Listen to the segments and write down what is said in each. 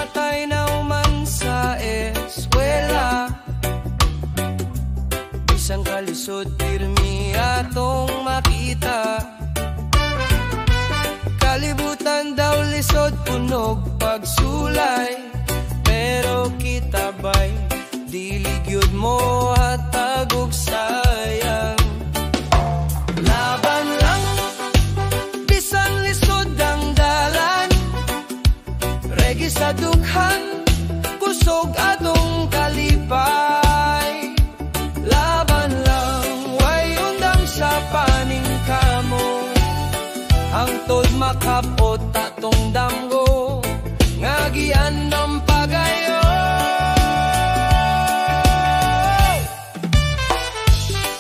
natay na uman sa eskwela, bisang kalisod pirmi atong makita. Kalibutan daw lisod punog pagsulay, pero kita ba'y diligyod mo hatag og sayang. Laban lang, bisan lisod ang dalan, regi sa dughan, kusog atong kalipay. Laban lang, way undang sa paning kamo, hangtod makapot atong damgo, ngagian ng pagayo.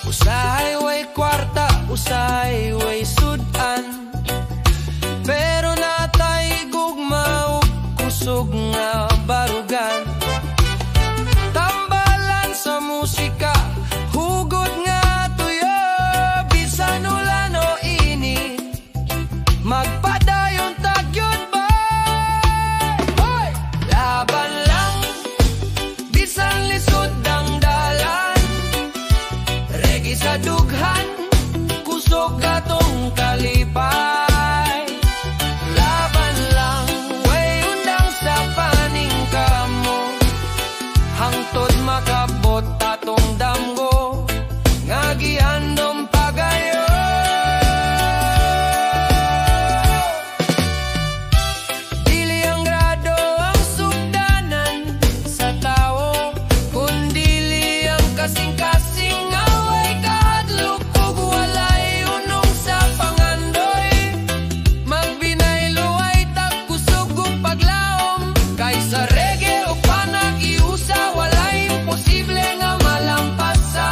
Usahay way kwarta, usahay way sudan, pero natay gugma ug kusog nga barugan. Tambalan sa musika, hugod nga tuyo, bisan ulan o init, magpadayon tagyod ba? Hoy! Laban lang, bisan lisod ang dalan, regi sa dughan, kusog atong kalipay. Laban lang, way undang sa paning kamo, hangtod makabot atong damgo, ngagian ng pagayo. Dili ang grado ang sugdanan sa tao, kundili ang kasing-kasing away kahadlok ug walay unong sa pangandoy. Magbinaylo ay tagkusog ug paglaom, kaysa reggae o panag-iusa, walay imposible nga malampasan.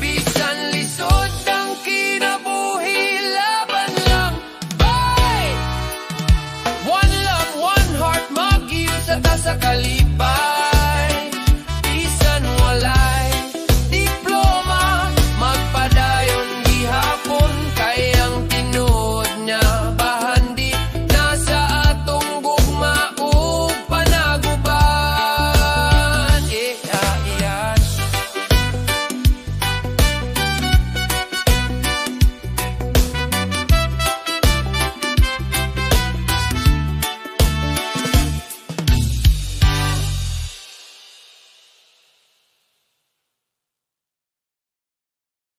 Bisan lisod ang kinabuhi, laban lang, bay! One love, one heart, mag-iusa ta sa kalip.